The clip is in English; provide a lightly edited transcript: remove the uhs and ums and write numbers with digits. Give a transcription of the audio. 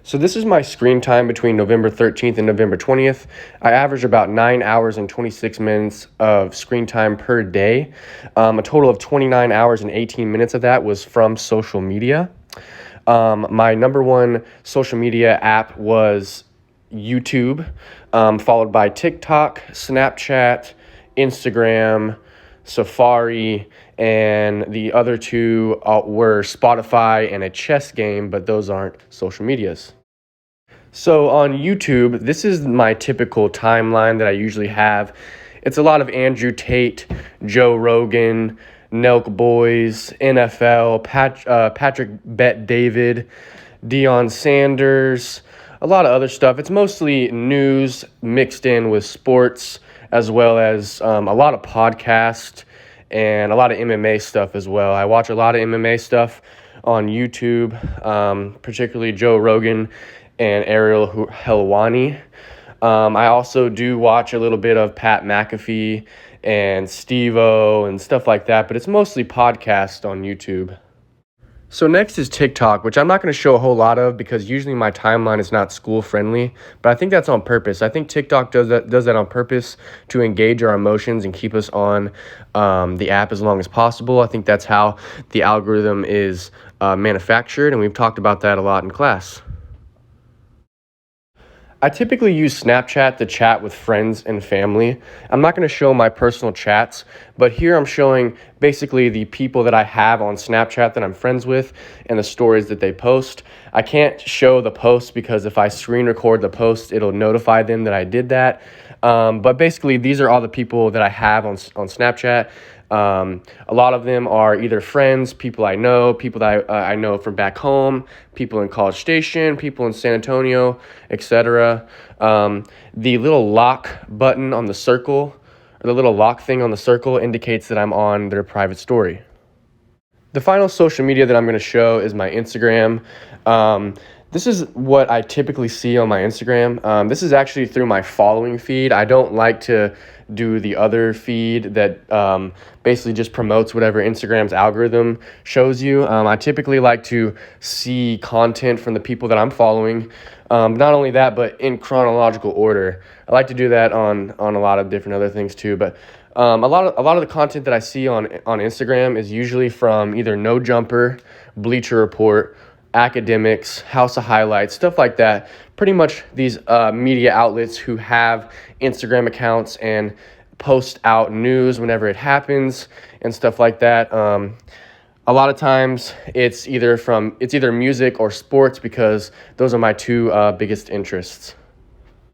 So this is my screen time between November 13th and November 20th. I average about 9 hours and 26 minutes of screen time per day. A total of 29 hours and 18 minutes of that was from social media. My number one social media app was YouTube, followed by TikTok, Snapchat, Instagram, Safari, and the other two were Spotify and a chess game, but those aren't social medias. So on YouTube, this is my typical timeline that I usually have. It's a lot of Andrew Tate, Joe Rogan, Nelk Boys, NFL, Patrick Bet David, Deion Sanders, a lot of other stuff. It's mostly news mixed in with sports, as well as a lot of podcasts and a lot of MMA stuff as well. I watch a lot of MMA stuff on YouTube, particularly Joe Rogan and Ariel Helwani. I also do watch a little bit of Pat McAfee and Steve-O and stuff like that, but it's mostly podcasts on YouTube. So next is TikTok, which I'm not going to show a whole lot of because usually my timeline is not school friendly, but I think that's on purpose. I think TikTok does that on purpose to engage our emotions and keep us on the app as long as possible. I think that's how the algorithm is manufactured, and we've talked about that a lot in class. I typically use Snapchat to chat with friends and family. I'm not going to show my personal chats, but here I'm showing basically the people that I have on Snapchat that I'm friends with and the stories that they post. I can't show the post because if I screen record the post, it'll notify them that I did that. But basically, these are all the people that I have on Snapchat. A lot of them are either friends, people I know, people that I know from back home, people in College Station, people in San Antonio, etc. The little lock button on the circle, or the little lock thing on the circle, indicates that I'm on their private story. The final social media that I'm going to show is my Instagram. This is what I typically see on my Instagram. This is actually through my following feed. I don't like to do the other feed that basically just promotes whatever Instagram's algorithm shows you. I typically like to see content from the people that I'm following. Not only that, but in chronological order. I like to do that on a lot of different other things too. But a lot of the content that I see on Instagram is usually from either No Jumper, Bleacher Report, Academics, House of Highlights, stuff like that. Pretty much these media outlets who have Instagram accounts and post out news whenever it happens and stuff like that. A lot of times it's either music or sports because those are my two biggest interests.